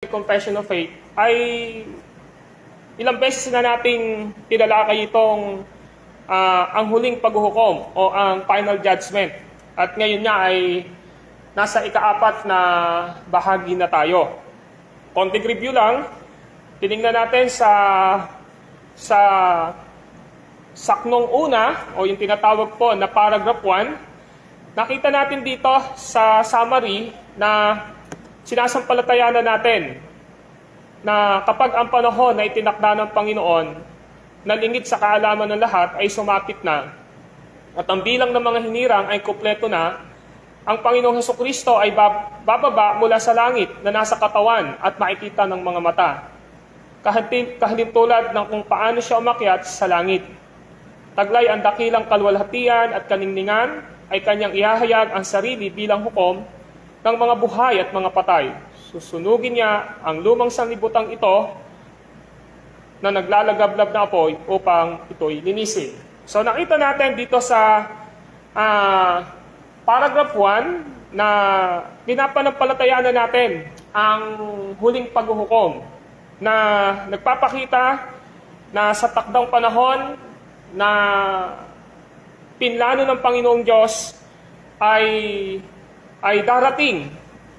Confession of Faith ay ilang beses na nating tinalakay itong ang huling paghuhukom o ang final judgment. At ngayon nga ay nasa ikaapat na bahagi na tayo. Konting review lang, tinignan natin sa saknong una o yung tinatawag po na paragraph 1, nakita natin dito sa summary na sinasampalatayanan natin na kapag ang panahon na itinakda ng Panginoon na lingid sa kaalaman ng lahat ay sumapit na at ang bilang ng mga hinirang ay kumpleto na, ang Panginoong Hesukristo ay bababa mula sa langit na nasa katawan at makikita ng mga mata. Kahalintulad ng kung paano siya umakyat sa langit. Taglay ang dakilang kalwalhatian at kaningningan ay kanyang ihahayag ang sarili bilang hukom ng mga buhay at mga patay. Susunugin niya ang lumang sanlibutan ito na naglalagablab na apoy upang ito'y linisin. So nakita natin dito sa paragraph 1 na pinapanampalatayanan natin ang huling paghuhukom na nagpapakita na sa takdang panahon na pinlano ng Panginoong Diyos ay darating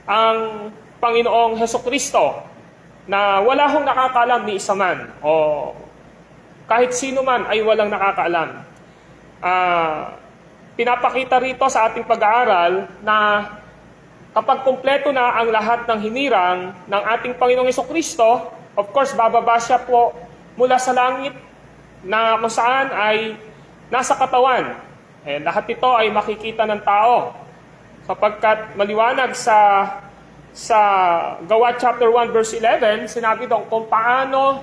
ang Panginoong Hesukristo na wala hong nakakaalam ni isa man o kahit sino man ay walang nakakaalam. Pinapakita rito sa ating pag-aaral na kapag kumpleto na ang lahat ng hinirang ng ating Panginoong Hesukristo, of course, bababa siya po mula sa langit na kung saan ay nasa katawan. Lahat ito ay makikita ng tao. Sapagkat maliwanag sa Gawa chapter 1 verse 11, sinabi doon kung paano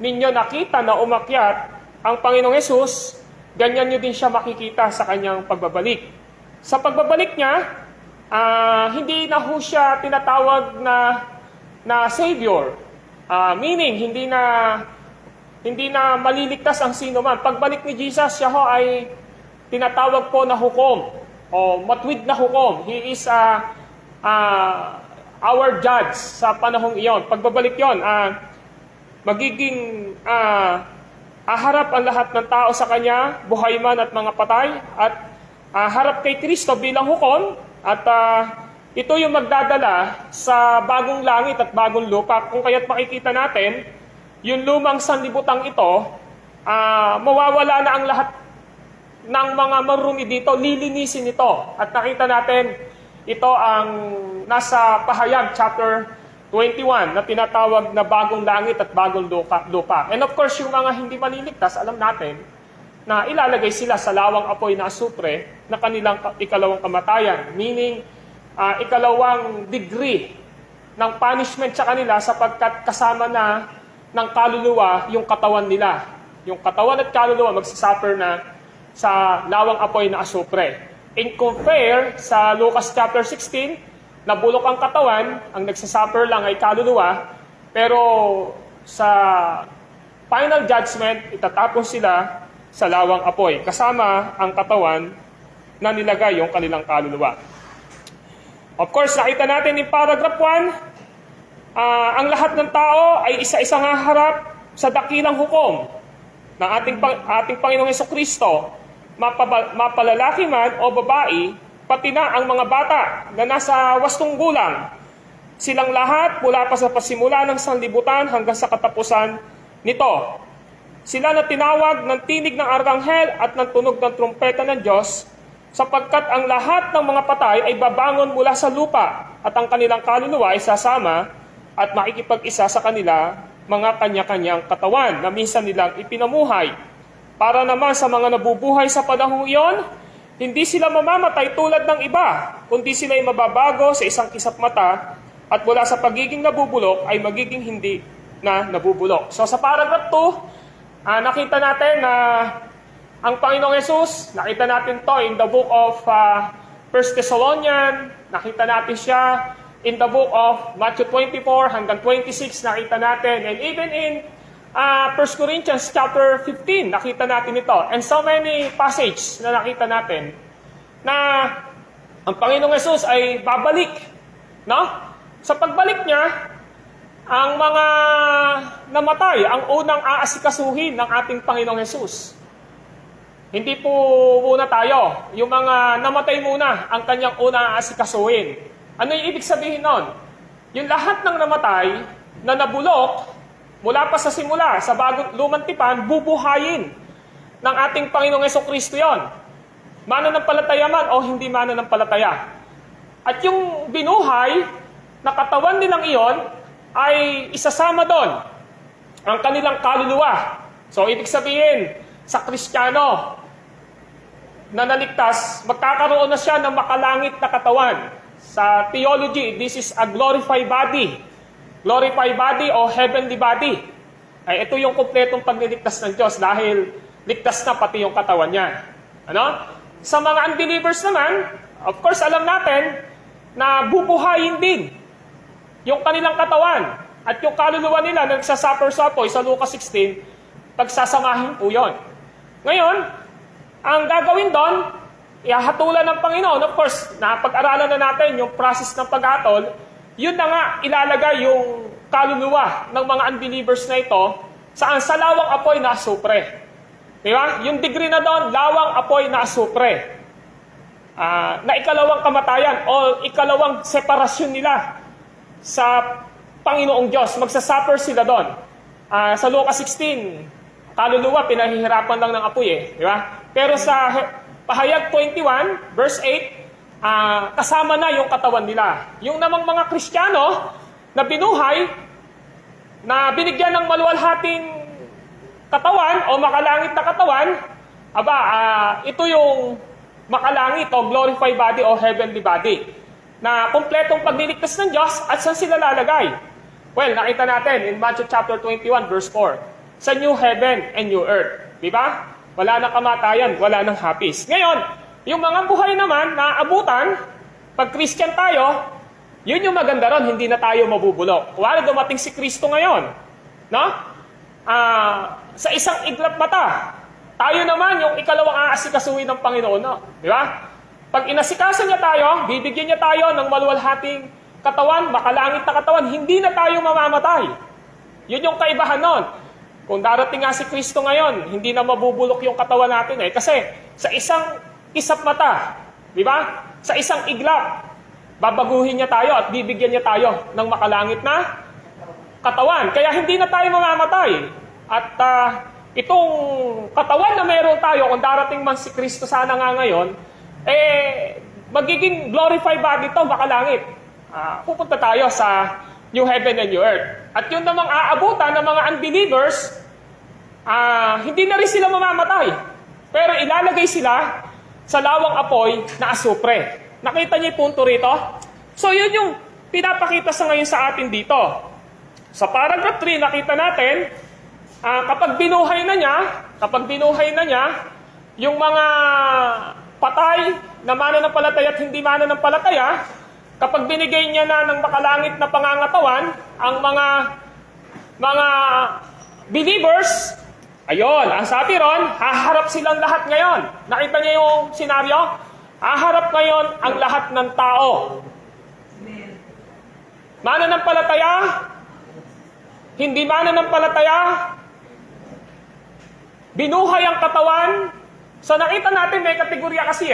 ninyo nakita na umakyat ang Panginoong Hesus, ganyan nyo din siya makikita sa kanyang pagbabalik. Sa pagbabalik niya, hindi na ho siya tinatawag na Savior. Meaning, hindi na maliligtas ang sino man. Pagbalik ni Jesus, siya ho ay tinatawag po na hukom o matwid na hukom. He is our judge sa panahong iyon. Pagbabalik yon, magiging harap ang lahat ng tao sa Kanya, buhay man at mga patay, at harap kay Kristo bilang hukom, at ito yung magdadala sa bagong langit at bagong lupa. Kung kaya't makikita natin, yung lumang sanlibutang ito, mawawala na ang lahat ng mga marumi dito, lilinisin ito. At nakita natin, ito ang nasa Pahayag chapter 21 na tinatawag na bagong langit at bagong lupa. And of course, yung mga hindi maliligtas, alam natin na ilalagay sila sa lawang apoy na asupre na kanilang ikalawang kamatayan. Meaning, ikalawang degree ng punishment sa kanila sapagkat kasama na ng kaluluwa yung katawan nila. Yung katawan at kaluluwa magsasuffer na sa lawang apoy na asupre. In compare sa Lucas chapter 16, nabulok ang katawan, ang nagsasuffer lang ay kaluluwa, pero sa final judgment, itatapon sila sa lawang apoy, kasama ang katawan na nilagay yung kanilang kaluluwa. Of course, nakita natin in paragraph 1, ang lahat ng tao ay isa-isang haharap sa dakilang hukom ng ating Panginoong Hesukristo, mapalalaki man o babae, pati na ang mga bata na nasa 8 gulang. Silang lahat mula pa sa pasimula ng sanlibutan hanggang sa katapusan nito. Sila na tinawag ng tinig ng arkanghel at ng tunog ng trumpeta ng Diyos, sapagkat ang lahat ng mga patay ay babangon mula sa lupa at ang kanilang kaluluwa ay sasama at makikipag-isa sa kanila mga kanya-kanyang katawan na minsan nilang ipinamuhay. Para naman sa mga nabubuhay sa panahong iyon, hindi sila mamamatay tulad ng iba, kundi sila ay mababago sa isang kisap mata at mula sa pagiging nabubulok ay magiging hindi na nabubulok. So sa paragraph 2, nakita natin na ang Panginoong Hesus, nakita natin to in the book of 1 Thessalonians, nakita natin siya in the book of Matthew 24 hanggang 26, nakita natin, and even in 1 Corinthians chapter 15, nakita natin ito. And so many passages na nakita natin na ang Panginoong Hesus ay babalik. No? Sa pagbalik niya, ang mga namatay, ang unang aasikasuhin ng ating Panginoong Hesus. Hindi po muna tayo. Yung mga namatay muna ang kanyang unang aasikasuhin. Ano yung ibig sabihin nun? Yung lahat ng namatay na nabulok mula pa sa simula, sa bagong lumang tipan, bubuhayin ng ating Panginoong Hesukristo yon. Mananampalataya man o hindi mananampalataya. At yung binuhay na katawan nilang iyon ay isasama doon ang kanilang kaluluwa. So, ibig sabihin, sa Kristiyano na naligtas, magkakaroon na siya ng makalangit na katawan. Sa theology, this is a glorified body. Glorified body o heavenly body. Ay, ito yung kumpletong pagliligtas ng Diyos dahil ligtas na pati yung katawan niya. Ano? Sa mga unbelievers naman, of course, alam natin na bubuhayin din yung kanilang katawan at yung kaluluwa nila na nagsasuffer-suffer sa Lucas 16, pagsasamahin po yun. Ngayon, ang gagawin doon, ihahatulan ng Panginoon. Of course, napag-aralan na natin yung process ng pag-atol. Yun na nga, ilalagay yung kaluluwa ng mga unbelievers na ito saan sa lawang apoy na asupre. Di ba? Yung degree na doon, lawang apoy na asupre. Na ikalawang kamatayan o ikalawang separasyon nila sa Panginoong Diyos. Magsasuffer sila doon. Sa Lucas 16, kaluluwa, pinahihirapan lang ng apoy eh. Di ba? Pero sa Pahayag 21, verse 8, kasama na yung katawan nila. Yung namang mga Kristiyano na binuhay, na binigyan ng maluwalhating katawan o makalangit na katawan, ito yung makalangit o glorified body o heavenly body na kumpletong pagliligtas ng Diyos at saan sila lalagay? Well, nakita natin in Matthew chapter 21, verse 4, sa new heaven and new earth. Di ba? Wala nang kamatayan, wala nang hapis. Ngayon, yung mga buhay naman na abutan, pag Christian tayo, yun yung maganda ron, hindi na tayo mabubulok. Wala dumating si Kristo ngayon. No? Sa isang iglap mata, tayo naman yung ikalawang aasikasuhin ng Panginoon. No? Di ba? Pag inasikaso niya tayo, bibigyan niya tayo ng maluwalhating katawan, makalangit na katawan, hindi na tayo mamamatay. Yun yung kaibahan nun. Kung darating nga si Kristo ngayon, hindi na mabubulok yung katawan natin eh. Kasi sa isang isap mata, di ba? Sa isang iglap, babaguhin niya tayo at bibigyan niya tayo ng makalangit na katawan. Kaya hindi na tayo mamamatay. At itong katawan na meron tayo, kung darating man si Kristo sana nga ngayon, magiging glorified body ito, makalangit. Pupunta tayo sa new heaven and new earth. At yung namang aabutan ng mga unbelievers, hindi na rin sila mamamatay. Pero ilalagay sila sa lawang apoy na asupre. Nakita niyo yung punto rito? So yun yung pinapakita sa ngayon sa atin dito. Sa paragraph 3, nakita natin, kapag binuhay na niya, yung mga patay na mananampalataya at hindi mananampalataya, kapag binigay niya na ng makalangit na pangangatawan, ang mga believers, ayun, ang sabi ron, haharap silang lahat ngayon. Nakita niyo yung senaryo? Haharap ngayon ang lahat ng tao. Mananampalataya, hindi mananampalataya, binuhay ang katawan. So nakita natin may kategorya kasi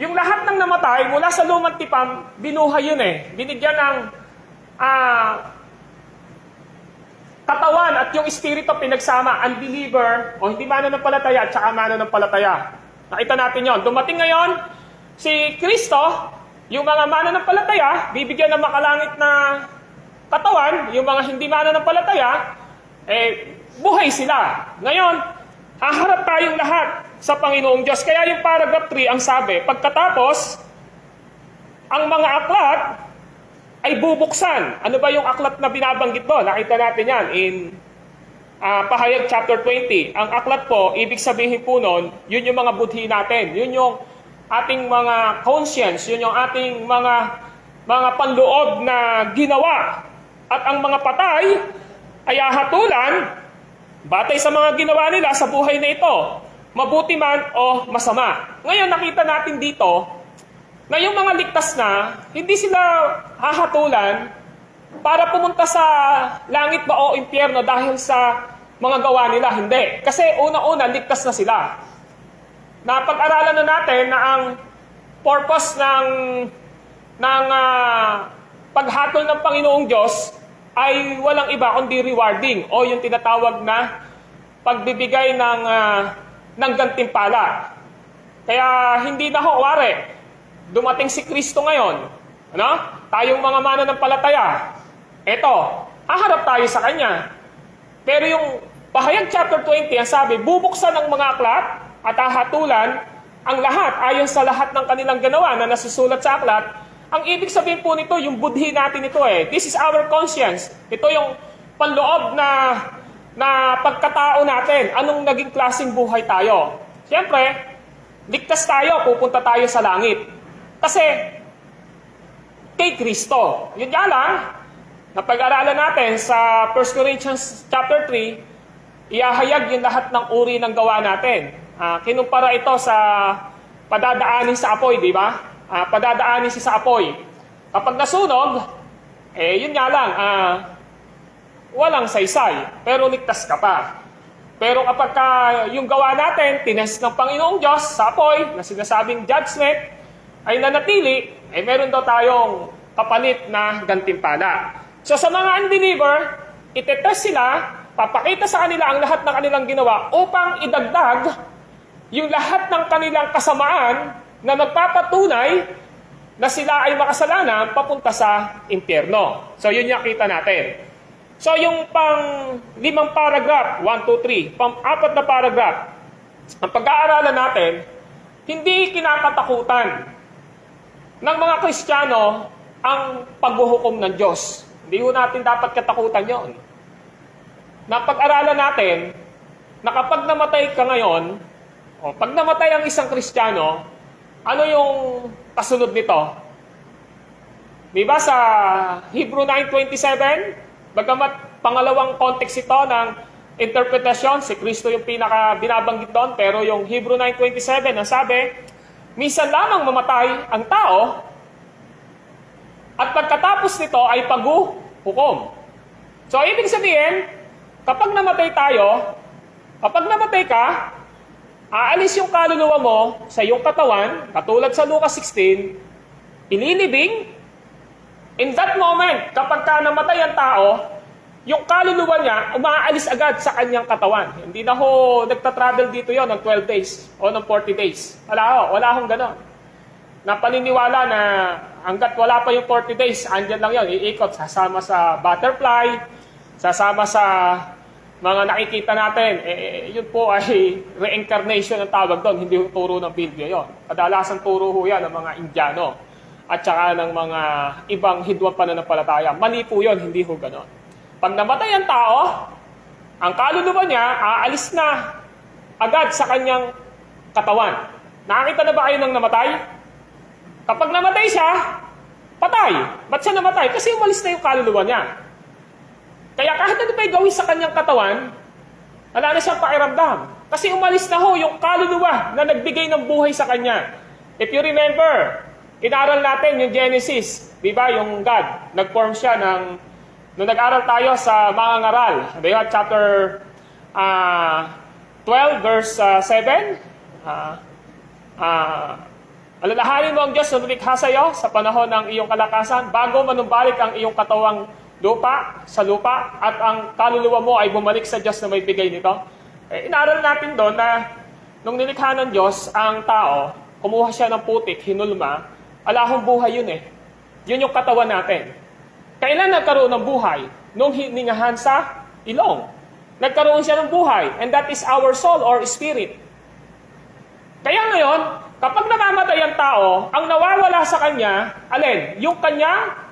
yung lahat ng namatay mula sa lumang tipan, binuhay yun Binigyan ng katawan at yung espiritu pinagsama, unbeliever o hindi mananampalataya at saka mananampalataya. Nakita natin yon. Dumating ngayon si Kristo, yung mga mananampalataya, bibigyan ng makalangit na katawan, yung mga hindi mananampalataya, buhay sila. Ngayon, haharap tayong lahat sa Panginoong Diyos. Kaya yung paragraph 3 ang sabi, pagkatapos, ang mga aklat ay bubuksan. Ano ba yung aklat na binabanggit doon? Nakita natin yan in Pahayag chapter 20. Ang aklat po, ibig sabihin po nun, yun yung mga budhi natin. Yun yung ating mga conscience, yun yung ating mga panloob na ginawa. At ang mga patay ay ahatulan batay sa mga ginawa nila sa buhay na ito, mabuti man o masama. Ngayon nakita natin dito na yung mga ligtas na, hindi sila hahatulan para pumunta sa langit ba o impyerno dahil sa mga gawa nila? Hindi. Kasi una-una, ligtas na sila. Napag-aralan na natin na ang purpose ng paghatol ng Panginoong Diyos ay walang iba kundi rewarding o yung tinatawag na pagbibigay ng gantimpala. Kaya hindi na ho, wari, dumating si Kristo ngayon, ano? Tayong mga mananampalataya, eto, haharap tayo sa Kanya. Pero yung Pahayag chapter 20, ang sabi, bubuksan ng mga aklat at hahatulan ang lahat ayon sa lahat ng kanilang ginawa na nasusulat sa aklat. Ang ibig sabihin po nito, yung budhi natin ito This is our conscience. Ito yung panloob na pagkatao natin. Anong naging klaseng buhay tayo? Siyempre, ligtas tayo, pupunta tayo sa langit. Kasi, kay Kristo. Yun nga lang, napag-aralan natin sa 1 Corinthians chapter 3, iahayag yung lahat ng uri ng gawa natin. Kinumpara ito sa padadaanin sa apoy, di ba? Padadaanin siya sa apoy. Kapag nasunog, yun nga lang, walang saysay, pero ligtas ka pa. Pero kapag yung gawa natin, tinest ng Panginoong Diyos sa apoy, na sinasabing judgment, ay nanatili, meron daw tayong kapalit na gantimpala. So sa mga unbeliever, itetest sila, papakita sa kanila ang lahat ng kanilang ginawa upang idagdag yung lahat ng kanilang kasamaan na magpapatunay na sila ay makasalanan papunta sa impyerno. So yun yung kita natin. So yung pang-5 paragraph, 1, 2, 3, pang-4 na paragraph, ang pag-aaralan natin, hindi kinakatakutan ng mga Kristiyano ang paghuhukom ng Diyos. Hindi ho natin dapat katakutan yon. Napag-aralan natin na kapag namatay ka ngayon, pag namatay ang isang Kristiyano, ano yung kasunod nito? Diba sa Hebrew 9:27, bagamat pangalawang context ito ng interpretasyon, si Kristo yung pinaka-binabanggit doon, pero yung Hebrew 9:27, ang sabi, minsan lamang mamatay ang tao, at pagkatapos nito ay paghuhukom. So, ibig sabihin, kapag namatay tayo, kapag namatay ka, aalis yung kaluluwa mo sa iyong katawan, katulad sa Lucas 16, ililibing. In that moment, kapag namatay ang tao, yung kaluluwa niya, umaalis agad sa kanyang katawan. Hindi na ho nagta-travel dito yon ng 12 days o ng 40 days. Wala hong ganon. Napaniniwala na hanggat wala pa yung 40 days, andyan lang yon, iikot, sasama sa butterfly, sasama sa mga nakikita natin, yun po ay reincarnation ang tawag doon, hindi turo ng Biblia yon. Kadalasan turo ho yan ng mga Indiano at saka ng mga ibang hidwang pananampalataya. Mali po yun, hindi ho ganon. Pag namatay ang tao, ang kaluluwa niya aalis na agad sa kanyang katawan. Nakakita na ba kayo ng namatay? Kapag namatay siya, patay. Ba't siya namatay? Kasi umalis na yung kaluluwa niya. Kaya kahit ano pa gawin sa kanyang katawan, wala na siyang pakiramdam. Kasi umalis na ho yung kaluluwa na nagbigay ng buhay sa kanya. If you remember, inaral natin yung Genesis. Di ba? Yung God. Nag-form siya nung nag-aral tayo sa mga ngaral. Di ba? Chapter 12, verse 7. Alalahanin mo ang Diyos na lumikha sa iyo sa panahon ng iyong kalakasan bago manumbalik ang iyong katawang sa lupa at ang kaluluwa mo ay bumalik sa Diyos na may bigay nito. Inaral natin doon na nung nilikha ng Diyos ang tao, kumuha siya ng putik, hinulma, alahong buhay yun Yun yung katawan natin. Kailan nagkaroon ng buhay? Nung hiningahan sa ilong. Nagkaroon siya ng buhay. And that is our soul or spirit. Kaya ngayon, kapag namamatay ang tao, ang nawawala sa kanya, alin? Yung kanya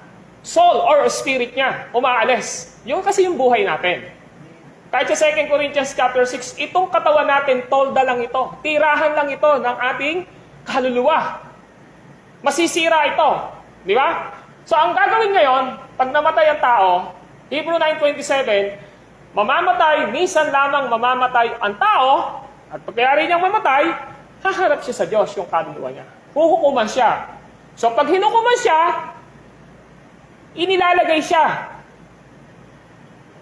soul or spirit niya, umaalis. Yung kasi yung buhay natin. Kahit sa 2 Corinthians chapter 6, itong katawan natin, tolda lang ito. Tirahan lang ito ng ating kaluluwa. Masisira ito. Di ba? So, ang gagawin ngayon, pag namatay ang tao, Hebrew 9:27, mamamatay, minsan lamang mamamatay ang tao, at pagkayari niyang mamatay, haharap siya sa Diyos yung kaluluwa niya. Huhukuman siya. So, pag hinukuman siya, inilalagay siya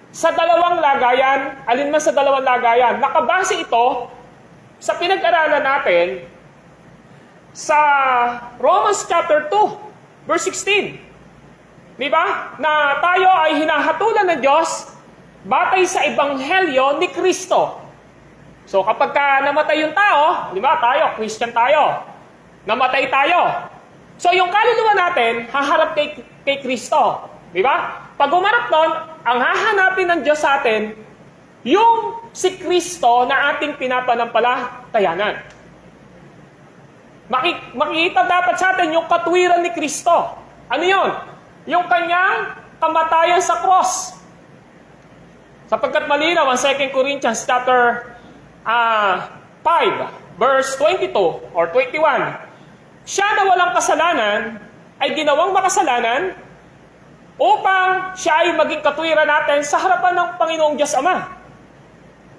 sa dalawang lagayan, alinman sa dalawang lagayan. Nakabase ito sa pinag-aralan natin sa Romans chapter 2, verse 16. Di ba? Na tayo ay hinahatulan ng Diyos batay sa ebanghelyo ni Kristo. So kapag namatay yung tao, di ba? Tayo, Christian tayo. Namatay tayo. So yung kaluluwa natin, haharap kay Kristo. Di ba? Pag umarap nun, ang hahanapin ng Diyos sa atin, yung si Kristo na ating pinapanampalatayanan. Makikita dapat sa atin yung katwiran ni Kristo. Ano yun? Yung kanyang kamatayan sa cross. Sapagkat malinaw ang 2 Corinthians chapter 5, verse 22 or 21. Siya na walang kasalanan ay ginawang makasalanan upang siya ay maging katwiran natin sa harapan ng Panginoong Diyos Ama.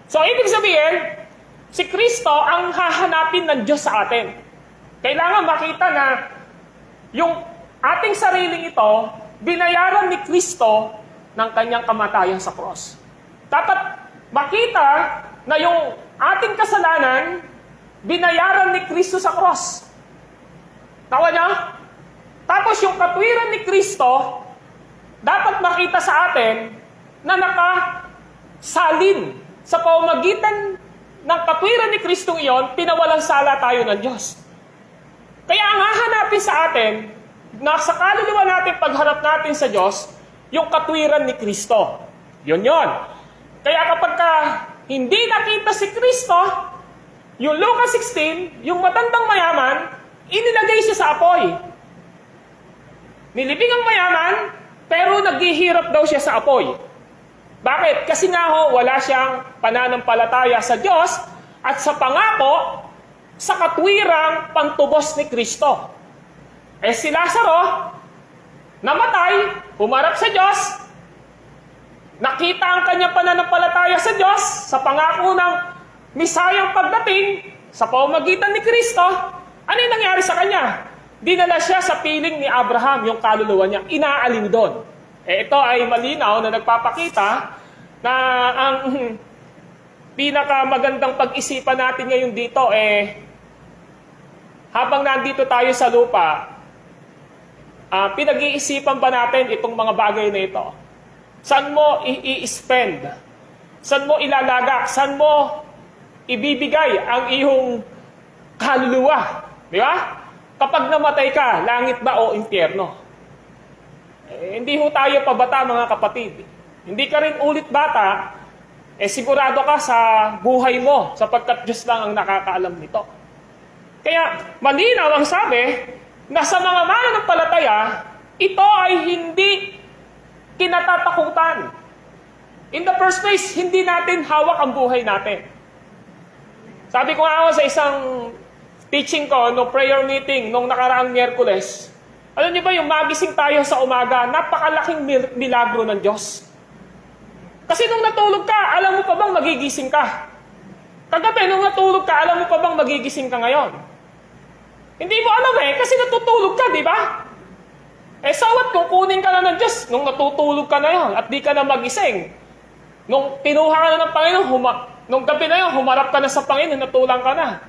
So, ibig sabihin, si Kristo ang hahanapin ng Diyos sa atin. Kailangan makita na yung ating sariling ito, binayaran ni Kristo ng kanyang kamatayan sa cross. Dapat makita na yung ating kasalanan, binayaran ni Kristo sa cross. Tawa niya? Tapos yung katwiran ni Kristo, dapat makita sa atin na nakasalin sa pamamagitan ng katwiran ni Kristo iyon, pinawalang sala tayo ng Diyos. Kaya ang hahanapin sa atin, na sa kaluluwa natin pagharap natin sa Diyos, yung katwiran ni Kristo. Yun. Kaya kapag hindi nakita si Kristo, yung Lucas 16, yung matandang mayaman, inilagay siya sa apoy. Nilibing ang mayaman, pero naghihirap daw siya sa apoy. Bakit? Kasi nga wala siyang pananampalataya sa Diyos at sa pangako sa katwirang pantubos ni Kristo. Si Lazaro, namatay, humarap sa Diyos, nakita ang kanyang pananampalataya sa Diyos, sa pangako ng misayang pagdating, sa pamamagitan ni Kristo. Ano yung nangyari sa kanya? Dinala siya sa piling ni Abraham, yung kaluluwa niya, inaaling doon. Ito ay malinaw na nagpapakita na ang pinakamagandang pag-isipan natin ngayon dito habang nandito tayo sa lupa, pinag-iisipan ba natin itong mga bagay na ito? Saan mo i-spend? Saan mo ilalagak? Saan mo ibibigay ang iyong kaluluwa? Di ba? Kapag namatay ka, langit ba o impyerno? Hindi ho tayo pabata, mga kapatid. Hindi ka rin ulit bata, sigurado ka sa buhay mo, sapagkat Diyos lang ang nakakaalam nito. Kaya malinaw ang sabi na sa mga mananampalataya, ito ay hindi kinatatakutan. In the first place, hindi natin hawak ang buhay natin. Sabi ko nga sa isang teaching ko, prayer meeting, nung nakaraang Miyerkules, alam niyo ba yung magising tayo sa umaga, napakalaking milagro ng Diyos. Kasi nung natulog ka, alam mo pa bang magigising ka? Kagabi, nung natulog ka, alam mo pa bang magigising ka ngayon? Hindi mo alam kasi natutulog ka, di ba? Sawat kung kunin ka na ng Diyos, nung natutulog ka na yon at di ka na magising. Nung kinuha ka na ng Panginoon, nung gabi na yon, humarap ka na sa Panginoon, natulang ka na.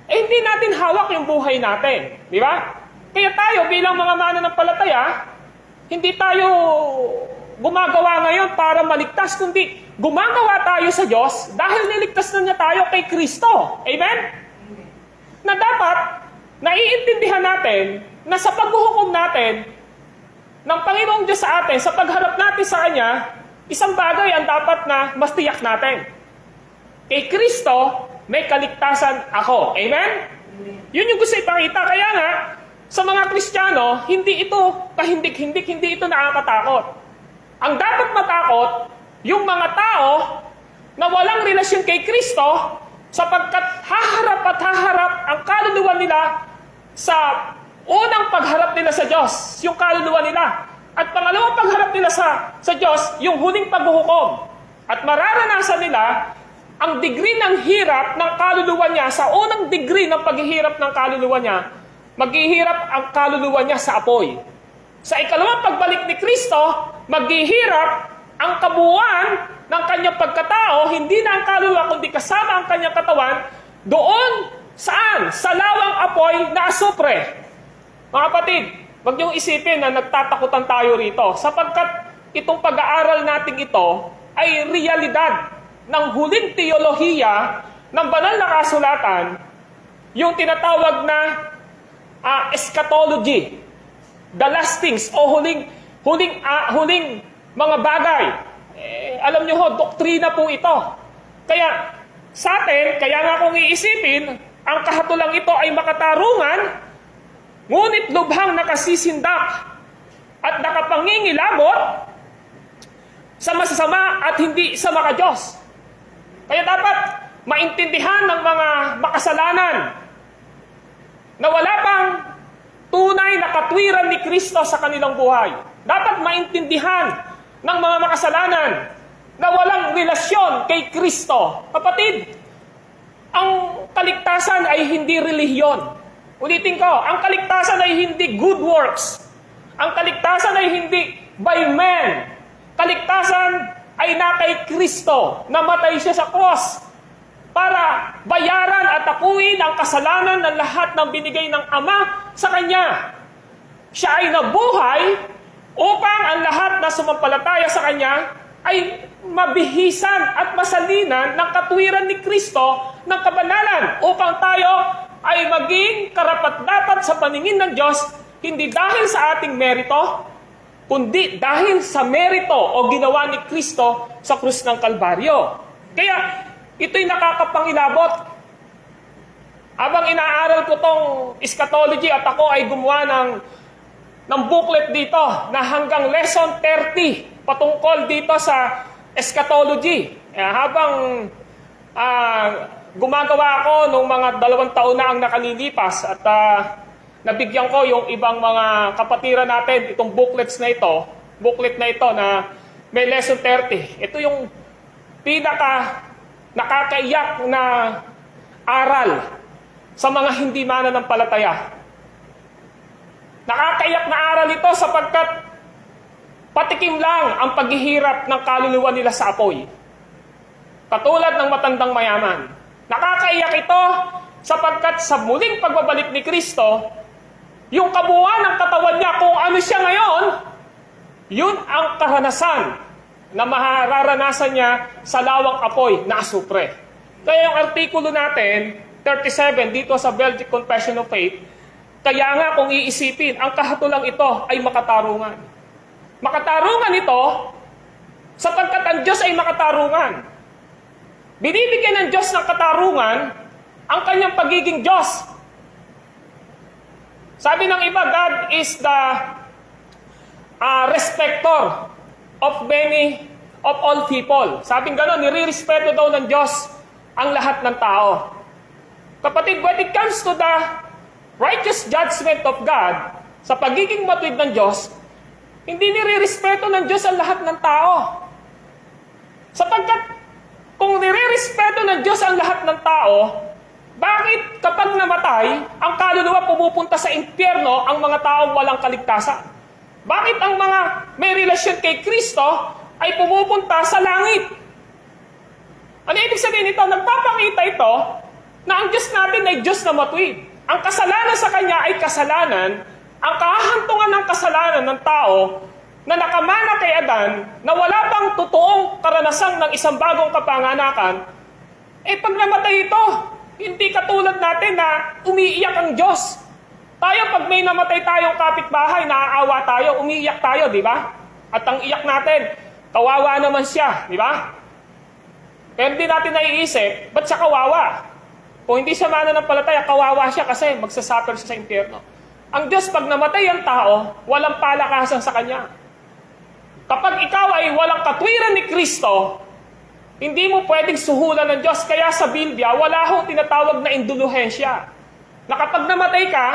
Hindi natin hawak yung buhay natin, di ba? Kaya tayo bilang mga mananampalataya, hindi tayo gumagawa ngayon para maligtas, kundi gumagawa tayo sa Diyos dahil niligtas na niya tayo kay Kristo. Amen? Na dapat, naiintindihan natin na sa paghuhukom natin ng Panginoong Diyos sa atin, sa pagharap natin sa Kanya, isang bagay ang dapat na mas tiyak natin. Kay Kristo, may kaligtasan ako. Amen? Yun yung gusto ipakita. Kaya nga, sa mga Kristiyano, hindi ito kahindik-hindik, hindi ito nakakatakot. Ang dapat matakot, yung mga tao na walang relasyon kay Kristo, sapagkat haharap at haharap ang kaluluwa nila sa unang pagharap nila sa Diyos, yung kaluluwa nila. At pangalawang pagharap nila sa Diyos, yung huling paghuhukom. At mararanasan nila ang degree ng hirap ng kaluluwa niya, sa unang degree ng paghihirap ng kaluluwa niya, maghihirap ang kaluluwa niya sa apoy. Sa ikalawang pagbalik ni Kristo, maghihirap ang kabuuan ng kanyang pagkatao, hindi na ang kaluluwa, kundi kasama ang kanyang katawan, doon, saan? Sa lawang apoy na asupre. Mga kapatid, huwag niyong isipin na nagtatakutan tayo rito, sapagkat itong pag-aaral natin ito ay realidad ng huling teolohiya ng banal na kasulatan, yung tinatawag na eschatology, the last things, o huling mga bagay. Alam niyo ho, doktrina po ito. Kaya sa atin, kaya nga kung iisipin, ang kahatulang ito ay makatarungan, ngunit lubhang nakasisindak at nakapangingilabot sa masasama at hindi sa makadiyos. Kaya dapat maintindihan ng mga makasalanan na wala pang tunay na katwiran ni Kristo sa kanilang buhay. Dapat maintindihan ng mga makasalanan na walang relasyon kay Kristo. Kapatid, ang kaligtasan ay hindi relihiyon. Ulitin ko, ang kaligtasan ay hindi good works. Ang kaligtasan ay hindi by men. Kaligtasan ay na kay Kristo, namatay siya sa cross para bayaran at akuin ang kasalanan ng lahat ng binigay ng Ama sa Kanya. Siya ay nabuhay upang ang lahat na sumampalataya sa Kanya ay mabihisan at masalinan ng katwiran ni Kristo ng kabanalan upang tayo ay maging karapat-dapat sa paningin ng Diyos, hindi dahil sa ating merito, kundi dahil sa merito o ginawa ni Kristo sa krus ng Kalbaryo. Kaya ito'y nakakapangilabot. Habang inaaral ko tong eschatology at ako ay gumawa ng booklet dito na hanggang lesson 30 patungkol dito sa eschatology. Habang gumagawa ako nung mga 2 taon na ang nakalilipas at nabigyan ko yung ibang mga kapatiran natin itong booklet na ito na may lesson 30. Ito yung pinaka nakakaiyak na aral sa mga hindi mananampalataya. Nakakaiyak na aral ito sapagkat patikim lang ang paghihirap ng kaluluwa nila sa apoy. Katulad ng matandang mayaman. Nakakaiyak ito sapagkat sa muling pagbabalik ni Kristo, yung kabuuan ng katawan niya kung ano siya ngayon, yun ang karanasan na mararanasan niya sa lawang apoy na asupre. Kaya yung artikulo natin, 37, dito sa Belgic Confession of Faith, kaya nga kung iisipin, ang kahatulang ito ay makatarungan. Makatarungan ito sapagkat ang Diyos ay makatarungan. Binibigyan ng Diyos ng katarungan ang kanyang pagiging Diyos. Sabi ng iba, God is the respecter of all people. Sabing gano'n, nire-respeto daw ng Diyos ang lahat ng tao. Kapatid, when it comes to the righteous judgment of God, sa pagiging matuwid ng Diyos, hindi nire-respeto ng Diyos ang lahat ng tao. Sapagkat kung nire-respeto ng Diyos ang lahat ng tao, bakit kapag namatay, ang kaluluwa pumupunta sa impyerno ang mga taong walang kaligtasan? Bakit ang mga may relasyon kay Kristo ay pumupunta sa langit? Ano ibig sabihin ito? Nagpapakita ito na ang Diyos natin ay Diyos na matuwid. Ang kasalanan sa Kanya ay kasalanan, ang kahantungan ng kasalanan ng tao na nakamana kay Adan na wala pang totoong karanasan ng isang bagong kapanganakan, pag namatay ito, hindi katulad natin na umiiyak ang Diyos. Tayo, pag may namatay tayong kapitbahay, naaawa tayo, umiiyak tayo, di ba? At ang iyak natin, kawawa naman siya, di ba? Pero hindi natin naiisip, ba't siya kawawa? Kung hindi siya mananampalataya, kawawa siya kasi magsasuffer siya sa impyerno. Ang Diyos, pag namatay ang tao, walang palakasan sa Kanya. Kapag ikaw ay walang katwiran ni Kristo, hindi mo pwedeng suhulan ng Diyos. Kaya sa Biblia, wala hong tinatawag na induluhensya. Na kapag namatay ka,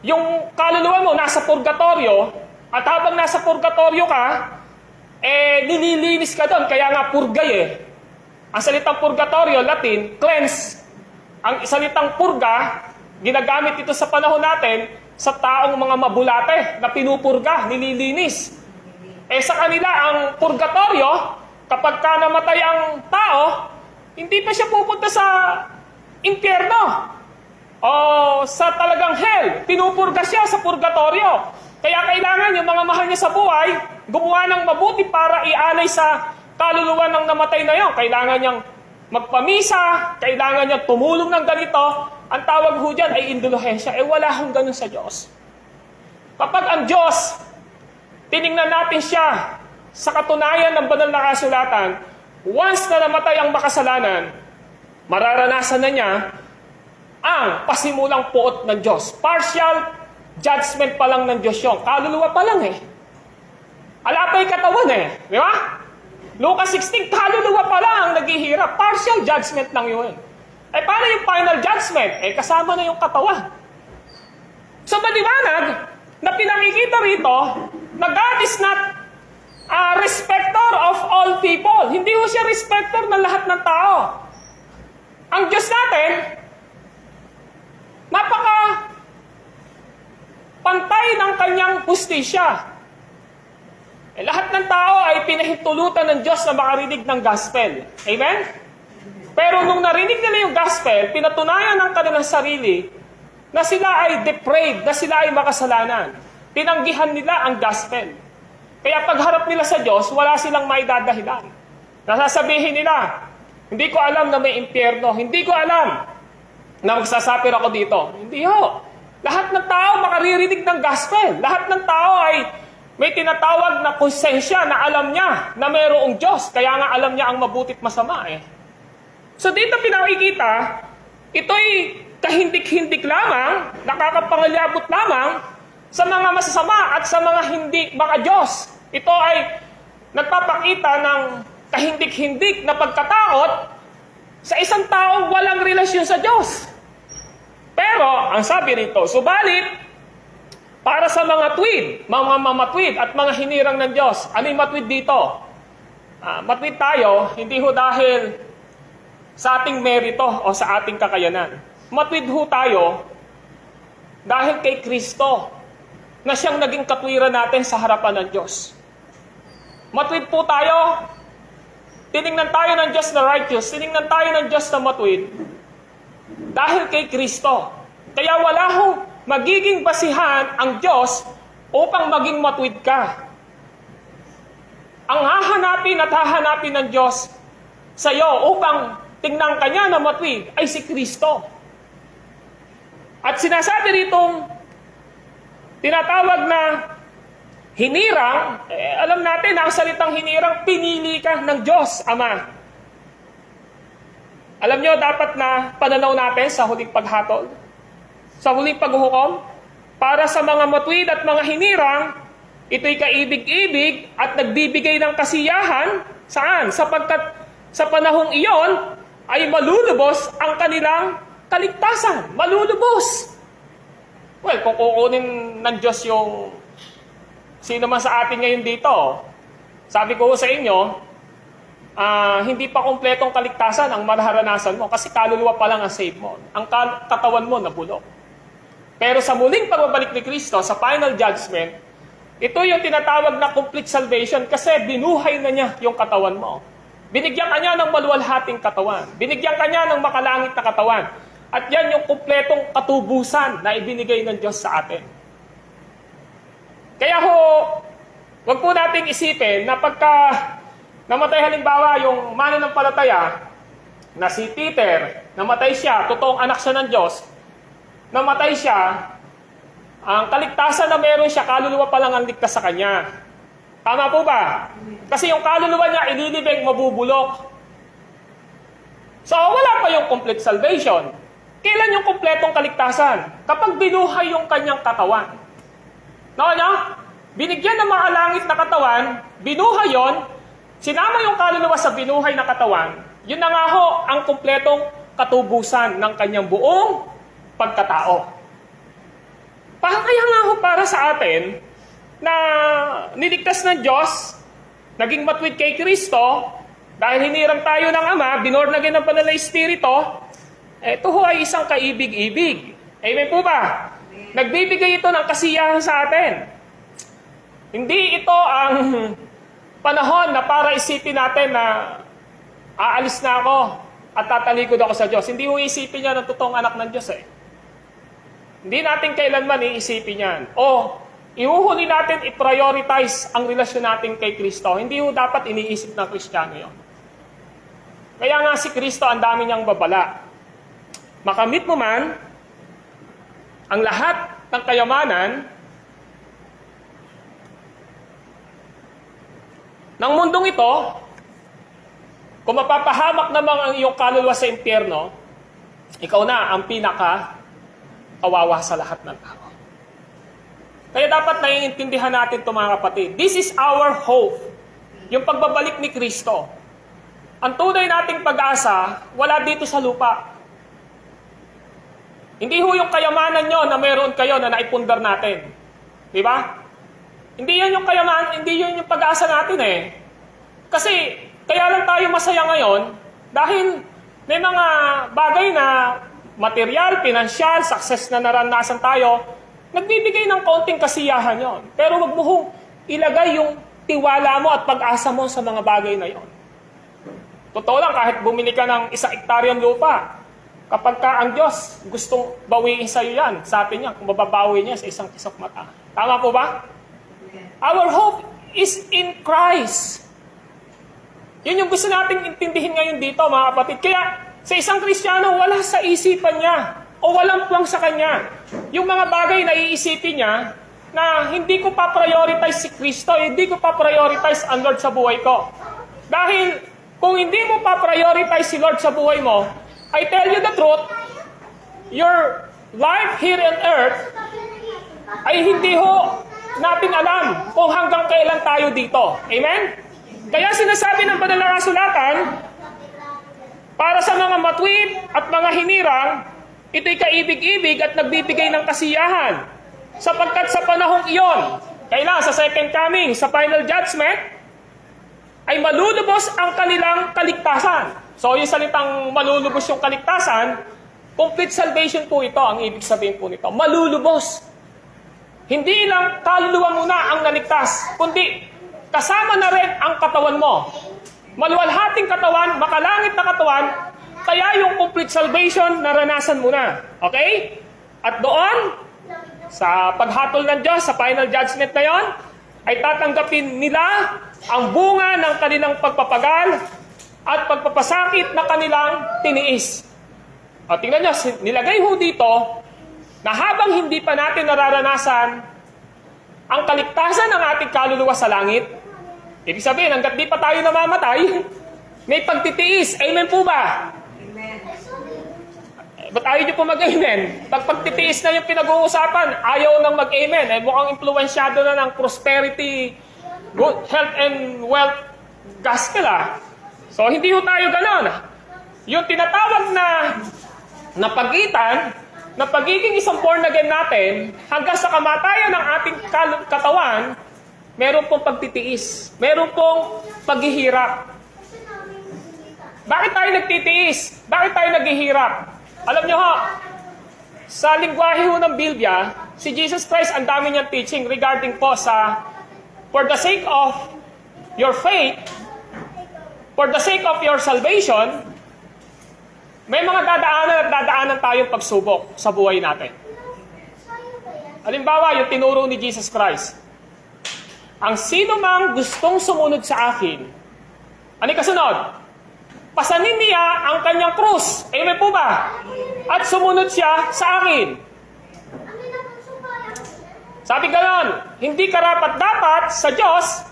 yung kaluluwa mo nasa purgatorio, at habang nasa purgatorio ka, nililinis ka doon. Kaya nga purgay . Ang salitang purgatorio, Latin, cleanse. Ang salitang purga, ginagamit ito sa panahon natin sa taong mga mabulate na pinupurga, nililinis. Sa kanila, ang purgatorio, kapag ka namatay ang tao, hindi pa siya pupunta sa impyerno o sa talagang hell. Pinupurga siya sa purgatorio. Kaya kailangan yung mga mahal niya sa buhay, gumawa ng mabuti para ialay sa kaluluwa ng namatay na yon. Kailangan niyang magpamisa, kailangan niyang tumulong ng ganito. Ang tawag ho dyan ay indulhensya. Wala hong ganun sa Diyos. Kapag ang Diyos, tiningnan natin siya sa katunayan ng banal na kasulatan, once na namatay ang makasalanan, mararanasan na niya ang pasimulang puot ng Diyos. Partial judgment pa lang ng Diyos yun. Kaluluwa pa lang Alapay katawan Di ba? Lucas 16, kaluluwa pa lang ang naghihirap. Partial judgment lang yun. Paano yung final judgment? Kasama na yung katawan. So, maliwanag na pinakikita rito na God is not a respecter of all people. Hindi ho siya respecter ng lahat ng tao. Ang Diyos natin, napaka pantay ng kanyang hustisya. Lahat ng tao ay pinahintulutan ng Diyos na makarinig ng gospel. Amen? Pero nung narinig nila yung gospel, pinatunayan ng kanilang sarili na sila ay depraved, na sila ay makasalanan. Tinanggihan nila ang gospel. Kaya pagharap nila sa Diyos, wala silang maidadahilan. Nasasabihin nila, hindi ko alam na may impyerno, hindi ko alam na magsasapir ako dito. Hindi ho. Lahat ng tao makaririnig ng gospel. Lahat ng tao ay may tinatawag na konsensya na alam niya na mayroong Diyos. Kaya nga alam niya ang mabutit masama So dito pinakikita, ito'y kahindik-hindik lamang, nakakapangalyabot lamang sa mga masasama at sa mga hindi maka-Diyos. Ito ay nagpapakita ng kahindik-hindik na pagkatakot sa isang taong walang relasyon sa Diyos. Pero, ang sabi rito, subalit, para sa mga tweed, mga mamatweed at mga hinirang ng Diyos, ano yung matweed dito? Matweed tayo, hindi ho dahil sa ating merito o sa ating kakayanan. Matweed ho tayo dahil kay Kristo na siyang naging katwiran natin sa harapan ng Diyos. Matweed po tayo, tiningnan tayo ng Diyos na righteous, tiningnan tayo ng Diyos na matweed dahil kay Kristo. Kaya wala hong magiging basihan ang Diyos upang maging matweed ka. Ang hahanapin at hahanapin ng Diyos sa iyo upang tingnan ka niya na matweed ay si Kristo. At sinasabi ritong tinatawag na hinirang, alam natin na ang salitang hinirang, pinili ka ng Diyos, Ama. Alam nyo, dapat na pananaw natin sa huling paghatol, sa huling paghuhukom, para sa mga matweed at mga hinirang, ito'y kaibig-ibig at nagbibigay ng kasiyahan. Saan? Sapagkat sa panahong iyon ay malulubos ang kanilang kaligtasan. Malulubos. Well, kung kukunin ng Diyos yung sino man sa atin ngayon dito, sabi ko sa inyo, hindi pa kumpletong kaligtasan ang mararanasan mo kasi kaluluwa pa lang ang save mo. Ang katawan mo nabulok. Pero sa muling pagbabalik ni Kristo, sa final judgment, ito yung tinatawag na complete salvation kasi binuhay na niya yung katawan mo. Binigyan ka niya ng maluwalhating katawan. Binigyan ka niya ng makalangit na katawan. At yan yung kumpletong katubusan na ibinigay ng Diyos sa atin. Kaya ho, wag po nating isipin na pagka namatay halimbawa yung mananampalataya na si Peter, namatay siya, totoong anak siya ng Diyos, namatay siya, ang kaligtasan na meron siya, kaluluwa pa lang ang ligtas sa kanya. Tama po ba? Kasi yung kaluluwa niya, ililibig, mabubulok. So, wala pa yung complete salvation. Kailan yung kumpletong kaligtasan? Kapag binuhay yung kanyang katawan. Binigyan ng mga langit na katawan, binuhay yon, sinama yung kaluluwa sa binuhay na katawan, yun na nga ho ang kumpletong katubusan ng kanyang buong pagkatao. Kaya nga ho para sa atin, na niligtas ng Diyos, naging matwid kay Kristo, dahil hinirang tayo ng Ama, binornagin ng Banal na Espiritu, ito ho ay isang kaibig-ibig. Amen po ba? Nagbibigay ito ng kasiyahan sa atin. Hindi ito ang panahon na para isipin natin na aalis na ako at tatalikod ako sa Diyos. Hindi ho isipin niya ng totoong anak ng Diyos eh. Hindi natin kailanman iisipin yan. O ihuhuli natin i-prioritize ang relasyon natin kay Kristo. Hindi ho dapat iniisip ng Kristiyano yun. Kaya nga si Kristo ang dami niyang babala. Makamit mo man ang lahat ng kayamanan ng mundong ito, kung mapapahamak naman ang iyong kaluluwa sa impyerno, ikaw na ang pinaka-kawawa sa lahat ng tao. Kaya dapat naiintindihan natin ito mga kapatid. This is our hope. Yung pagbabalik ni Kristo. Ang tunay nating pag-asa, wala dito sa lupa. Hindi ho yung kayamanan nyo na meron kayo na naipundar natin. Di ba? Hindi yun yung kayamanan, hindi yun yung pag-asa natin eh. Kasi, kaya lang tayo masaya ngayon dahil may mga bagay na material, pinansyal, success na naranasan tayo, nagbibigay ng kaunting kasiyahan yon. Pero wag mo hong ilagay yung tiwala mo at pag-asa mo sa mga bagay na yon. Totoo lang, kahit bumili ka ng 1 hektaryang lupa, kapag ka ang Diyos gustong bawiin sa iyo yan, sabi niya, kung mababawi niya sa isang kisok mata. Tama po ba? Our hope is in Christ. Yun yung gusto nating intindihin ngayon dito, mga kapatid. Kaya sa isang Kristiyano, wala sa isipan niya o walang puwang sa kanya. Yung mga bagay na iisipin niya na hindi ko pa prioritize si Kristo, hindi ko pa prioritize ang Lord sa buhay ko. Dahil kung hindi mo pa prioritize si Lord sa buhay mo, I tell you the truth, your life here on earth ay hindi ho natin alam kung hanggang kailan tayo dito. Amen? Kaya sinasabi ng banal na kasulatan, para sa mga matwid at mga hinirang, ito'y kaibig-ibig at nagbibigay ng kasiyahan. Sapagkat sa panahong iyon, kailan sa second coming, sa final judgment, ay malulubos ang kanilang kaligtasan. So yung salitang malulubos yung kaligtasan, complete salvation po ito, ang ibig sabihin po nito. Malulubos. Hindi lang kaluluwa muna ang naligtas, kundi kasama na rin ang katawan mo. Maluwalhating katawan, makalangit na katawan, kaya yung complete salvation naranasan mo na. Okay? At doon, sa paghatol ng Diyos, sa final judgment na yon, ay tatanggapin nila ang bunga ng kanilang pagpapagal at pagpapasakit na kanilang tiniis. O, tingnan nyo, nilagay ho dito na habang hindi pa natin nararanasan ang kaligtasan ng ating kaluluwa sa langit, ibig sabihin, hanggat di pa tayo namamatay, may pagtitiis. Amen po ba? Amen. Ba't ayaw nyo po mag-amen? Pag pagtitiis na yung pinag-uusapan, ayaw nang mag-amen. Eh, mukhang impluensyado na ng prosperity, good health and wealth gospel So, hindi ho tayo ganon. Yung tinatawag na pagitan, na pagiging isang born again natin, hanggang sa kamatayan ng ating katawan, meron pong pagtitiis. Meron pong paghihirap. Bakit tayo nagtitiis? Bakit tayo naghihirap? Alam nyo ho, sa lingwahe ho ng Biblia, si Jesus Christ, ang dami niyang teaching regarding po sa for the sake of your faith, for the sake of your salvation, may mga dadaanan tayong pagsubok sa buhay natin. Halimbawa, yung tinuro ni Jesus Christ. Ang sino mang gustong sumunod sa akin, ano kasunod? Pasanin niya ang kanyang krus. Amen po ba? At sumunod siya sa akin. Sabi ganon, hindi karapat-dapat sa Diyos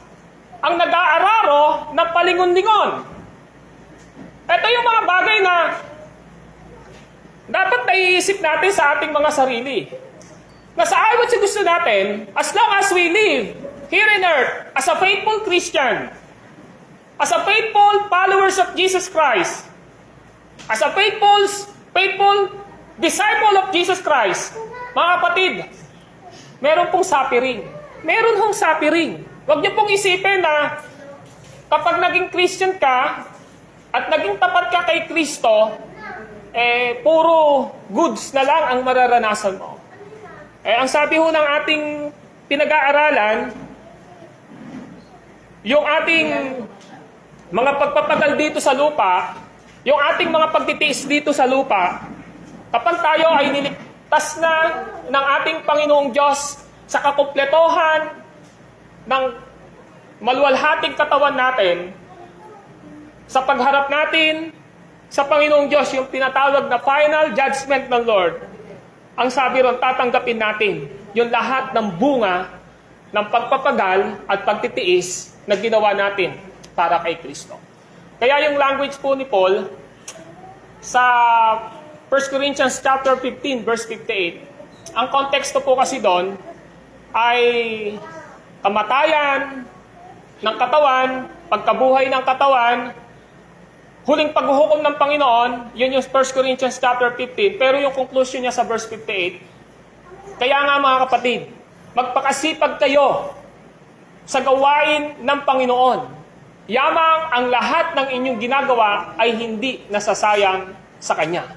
ang nag-aararo ng palingon-lingon. Ito yung mga bagay na dapat naiisip natin sa ating mga sarili. Nasa ayaw at gusto natin, as long as we live here in earth as a faithful Christian, as a faithful followers of Jesus Christ, as a faithful disciple of Jesus Christ, mga kapatid, meron pong suffering. Meron hong suffering. Huwag niyo pong isipin na kapag naging Christian ka at naging tapat ka kay Kristo, puro goods na lang ang mararanasan mo. Ang sabi ho ng ating pinag-aaralan, yung ating mga pagpapagal dito sa lupa, yung ating mga pagtitiis dito sa lupa, kapag tayo ay niligtas na ng ating Panginoong Diyos sa kakumpletuhan ng maluwalhating katawan natin, sa pagharap natin sa Panginoong Diyos, yung tinatawag na final judgment ng Lord, ang sabi ron, tatanggapin natin yung lahat ng bunga ng pagpapagal at pagtitiis na ginawa natin para kay Kristo. Kaya yung language po ni Paul sa 1 Corinthians chapter 15 verse 58, ang konteksto po kasi doon ay kamatayan ng katawan, pagkabuhay ng katawan, huling paghuhukom ng Panginoon, yun yung 1 Corinthians chapter 15, pero yung conclusion niya sa verse 58, kaya nga mga kapatid, magpakasipag kayo sa gawain ng Panginoon. Yamang ang lahat ng inyong ginagawa ay hindi nasasayang sa Kanya.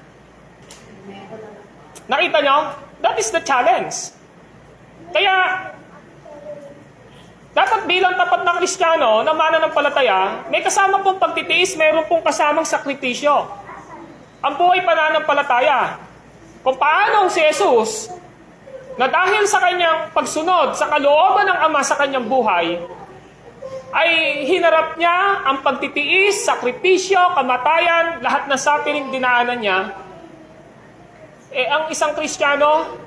Nakita nyo? That is the challenge. Kaya, dapat bilang tapat na Kristiyano na mananampalataya, may kasama pong pagtitiis, mayroon pong kasamang sakripisyo. Ang buhay pananampalataya. Kung paano si Jesus, na dahil sa kanyang pagsunod sa kalooban ng Ama sa kanyang buhay, ay hinarap niya ang pagtitiis, sakripisyo, kamatayan, lahat ng suffering dinaanan niya. Ang isang Kristiyano,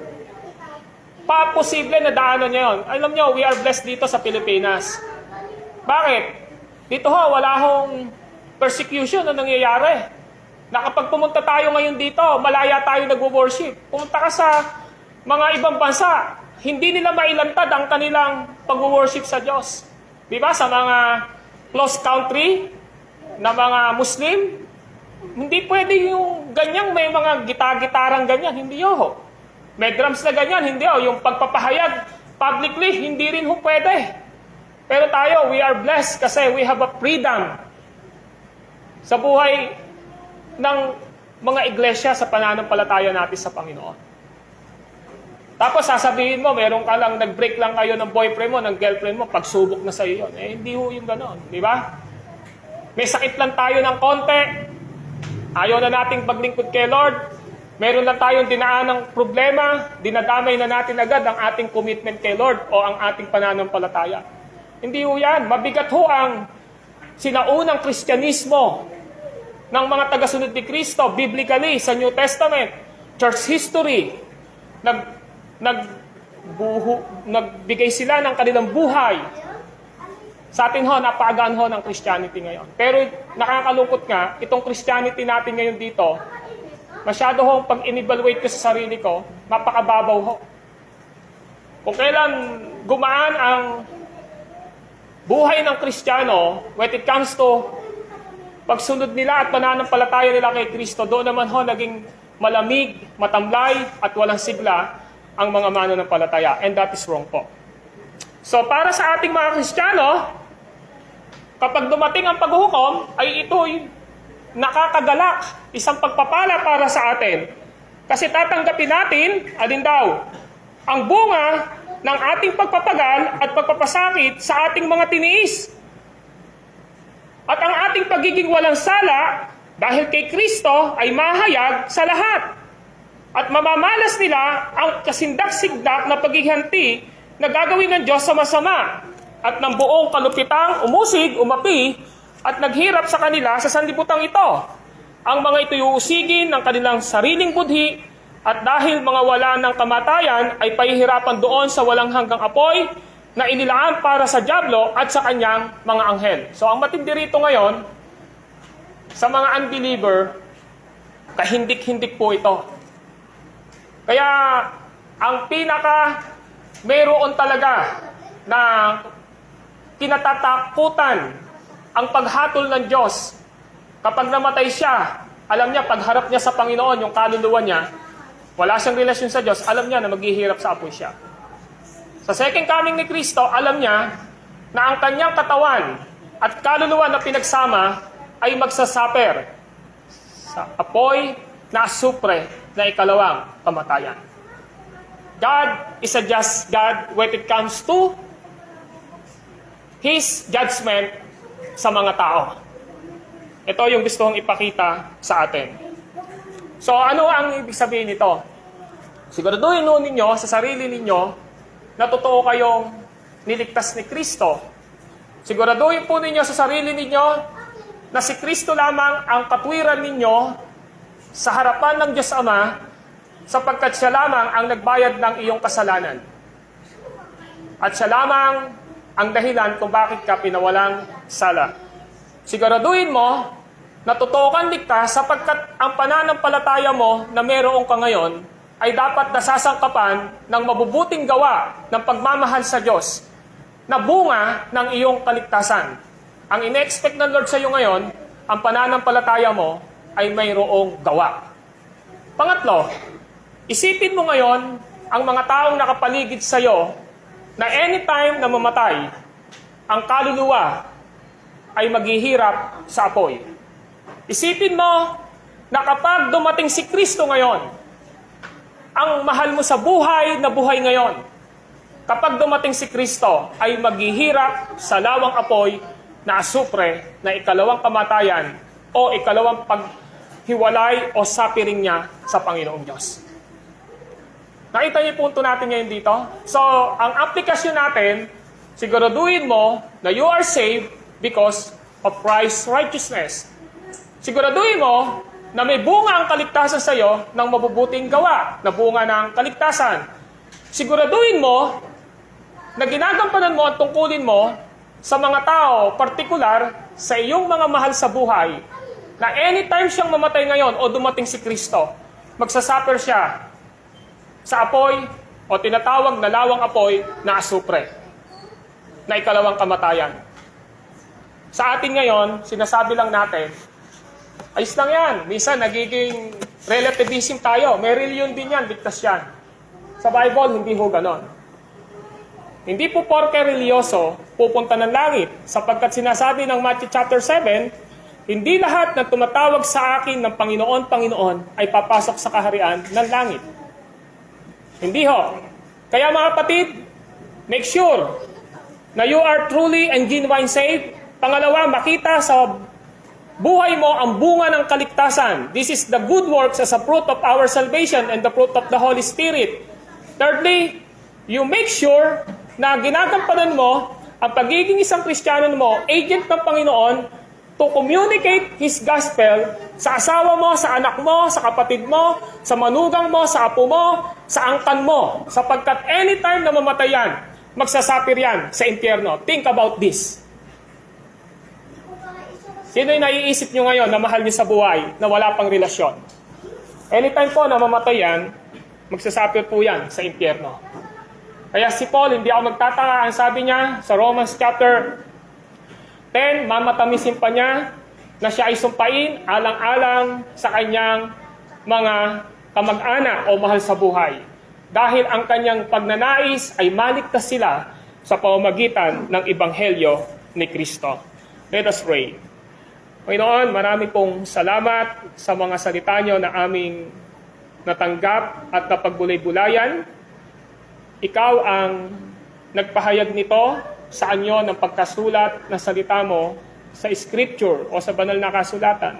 pa-posible na daanan niya yun. Alam niyo, we are blessed dito sa Pilipinas. Bakit? Dito ho, wala hong persecution na nangyayari. Na kapag pumunta tayo ngayon dito, malaya tayo nag-worship. Pumunta ka sa mga ibang bansa, hindi nila mailantad ang kanilang pag-worship sa Diyos. Di ba? Sa mga close country na mga Muslim, hindi pwede yung ganyang may mga gita-gitarang ganyan. Hindi ho. May drums na ganyan. Hindi ho. Yung pagpapahayag publicly, hindi rin ho pwede. Pero tayo, we are blessed kasi we have a freedom sa buhay ng mga iglesia sa pananampalataya natin sa Panginoon. Tapos sasabihin mo, meron ka lang, nag-break lang kayo ng boyfriend mo, ng girlfriend mo, pagsubok na sa'yo yun. Hindi ho yung gano'n. Di ba? May sakit lang tayo ng konti. Ayaw na nating paglingkod kay Lord. Meron lang tayong dinaanang problema. Dinadamay na natin agad ang ating commitment kay Lord o ang ating pananampalataya. Hindi ho yan. Mabigat ho ang sinaunang Kristyanismo ng mga tagasunod ni Kristo, biblically, sa New Testament, church history, nagbigay sila ng kanilang buhay. Sa atin ho, napaagaan ho ng Christianity ngayon. Pero nakakalungkot nga, itong Christianity natin ngayon dito, masyado ho, pag in-evaluate ko sa sarili ko, mapakababaw ho. Kung kailan gumaan ang buhay ng Kristiyano, when it comes to pagsunod nila at pananampalataya nila kay Kristo, doon naman ho, naging malamig, matamlay, at walang sigla ang mga mananampalataya. And that is wrong po. So, para sa ating mga Kristiyano, kapag dumating ang paghuhukom, ay ito'y nakakagalak, isang pagpapala para sa atin. Kasi tatanggapin natin, alin daw, ang bunga ng ating pagpapagal at pagpapasakit sa ating mga tiniis. At ang ating pagiging walang sala, dahil kay Kristo, ay mahayag sa lahat. At mamamalas nila ang kasindak-sigdak na paghihanti na gagawin ng Diyos sa masama. At ng buong kalupitang umusig, umapi, at naghirap sa kanila sa sanlibutan ito. Ang mga ito'y uusigin ng kanilang sariling budhi, at dahil mga wala ng kamatayan, ay pahihirapan doon sa walang hanggang apoy na inilaan para sa dyablo at sa kanyang mga anghel. So ang matindi rito ngayon, sa mga unbeliever, kahindik-hindik po ito. Kaya, ang mayroon talaga na kinatatakutan ang paghatol ng Diyos. Kapag namatay siya, alam niya, pagharap niya sa Panginoon, yung kaluluwa niya, wala siyang relasyon sa Diyos, alam niya na maghihirap sa apoy siya. Sa second coming ni Kristo, alam niya na ang kanyang katawan at kaluluwa na pinagsama ay magsasaper sa apoy na asupre na ikalawang kamatayan. God is a just God when it comes to His judgment sa mga tao. Ito yung gusto kong ipakita sa atin. So ano ang ibig sabihin nito? Siguraduhin ninyo sa sarili ninyo na totoo kayong niligtas ni Kristo. Siguraduhin po ninyo sa sarili ninyo na si Kristo lamang ang katwiran ninyo sa harapan ng Diyos Ama, sapagkat siya lamang ang nagbayad ng iyong kasalanan. At siya lamang ang dahilan kung bakit ka pinawalang sala. Siguraduhin mo na totoo kang ligtas, sapagkat ang pananampalataya mo na meron ka ngayon ay dapat nasasangkapan ng mabubuting gawa ng pagmamahal sa Diyos na bunga ng iyong kaligtasan. Ang ine-expect ng Lord sa iyo ngayon, ang pananampalataya mo ay mayroong gawa. Pangatlo, isipin mo ngayon ang mga taong nakapaligid sa iyo na anytime na mamatay, ang kaluluwa ay maghihirap sa apoy. Isipin mo na kapag dumating si Kristo ngayon, ang mahal mo sa buhay na buhay ngayon, kapag dumating si Kristo, ay maghihirap sa lawang apoy na asupre na ikalawang kamatayan o ikalawang paghiwalay o sapiring niya sa Panginoong Diyos. Nakita niyo yung punto natin ngayon dito? So, ang aplikasyon natin, siguraduhin mo na you are saved because of Christ's righteousness. Siguraduhin mo na may bunga ang kaligtasan sa iyo ng mabubuting gawa, na bunga ng kaligtasan. Siguraduhin mo na ginagampanan mo at tungkulin mo sa mga tao, partikular sa iyong mga mahal sa buhay, na anytime siyang mamatay ngayon o dumating si Kristo, magsasuffer siya sa apoy o tinatawag na lawang apoy na asupre, na ikalawang kamatayan. Sa atin ngayon, sinasabi lang natin, ayos lang yan. Minsan, nagiging relativism tayo. May religion din yan, ligtas yan. Sa Bible, hindi ho ganon. Hindi po porke religyoso, pupunta ng langit. Sapagkat sinasabi ng Matthew chapter 7, hindi lahat na tumatawag sa akin ng Panginoon, Panginoon, ay papasok sa kaharian ng langit. Hindi ho. Kaya mga kapatid, make sure na you are truly and genuine saved. Pangalawa, makita sa buhay mo ang bunga ng kaligtasan. This is the good works as a fruit of our salvation and the fruit of the Holy Spirit. Thirdly, you make sure na ginagampanan mo ang pagiging isang Kristiyano mo, agent ng Panginoon, to communicate His Gospel sa asawa mo, sa anak mo, sa kapatid mo, sa manugang mo, sa apo mo, sa angkan mo. Sapagkat anytime na mamatay yan, magsasapir yan sa impyerno. Think about this. Sino yung naiisip nyo ngayon na mahal nyo sa buhay na wala pang relasyon? Anytime po na mamatay yan, magsasapir po yan sa impyerno. Kaya si Paul, hindi ako magtataka, ang sabi niya sa Romans chapter 10, mamatamisin pa niya na siya ay sumpain alang-alang sa kanyang mga kamag-anak o mahal sa buhay. Dahil ang kanyang pagnanais ay maligtas sila sa pamamagitan ng Ebanghelyo ni Kristo. Let us pray. Panginoon, marami pong salamat sa mga salita niyo na aming natanggap at napagbulay-bulayan. Ikaw ang nagpahayag nito sa anyo ng pagkasulat na salita mo sa scripture o sa banal na kasulatan.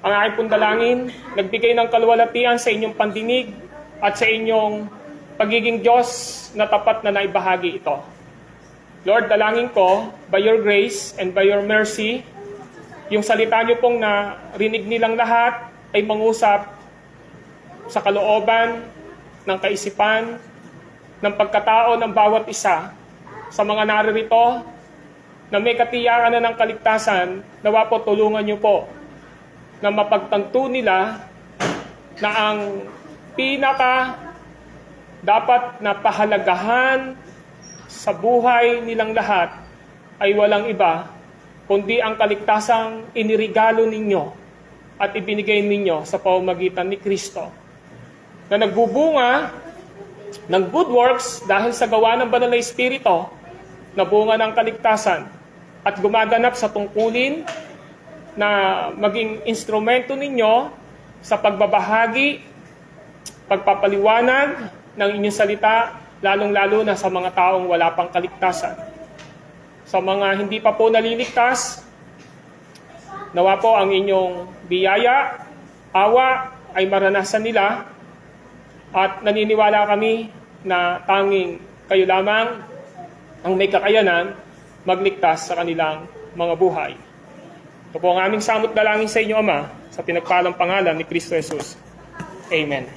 Ang aking pong dalangin, nagbigay ng kaluwalhatian sa inyong pandinig at sa inyong pagiging Diyos na tapat na naibahagi ito. Lord, dalangin ko, by your grace and by your mercy, yung salita niyo pong narinig nilang lahat ay mangusap sa kalooban ng kaisipan, ng pagkatao ng bawat isa sa mga naririto na may katiyakan na ng kaligtasan. Nawa po tulungan niyo po na mapagtanto nila na ang pinaka dapat na pahalagahan sa buhay nilang lahat ay walang iba kundi ang kaligtasang inirigalo ninyo at ibinigay ninyo sa pamamagitan ni Kristo, na nagbubunga ng good works dahil sa gawa ng Banal na Espiritu, na bunga ng kaligtasan, at gumaganap sa tungkulin na maging instrumento ninyo sa pagbabahagi, pagpapaliwanag, ng inyong salita, lalong-lalo na sa mga taong wala pang kaligtasan. Sa mga hindi pa po naliligtas, nawa po ang inyong biyaya, awa ay maranasan nila at naniniwala kami na tanging kayo lamang ang may kakayanan magligtas sa kanilang mga buhay. Ito po ang aming samot dalangin sa inyo, Ama, sa pinagpalang pangalan ni Kristo Jesus. Amen.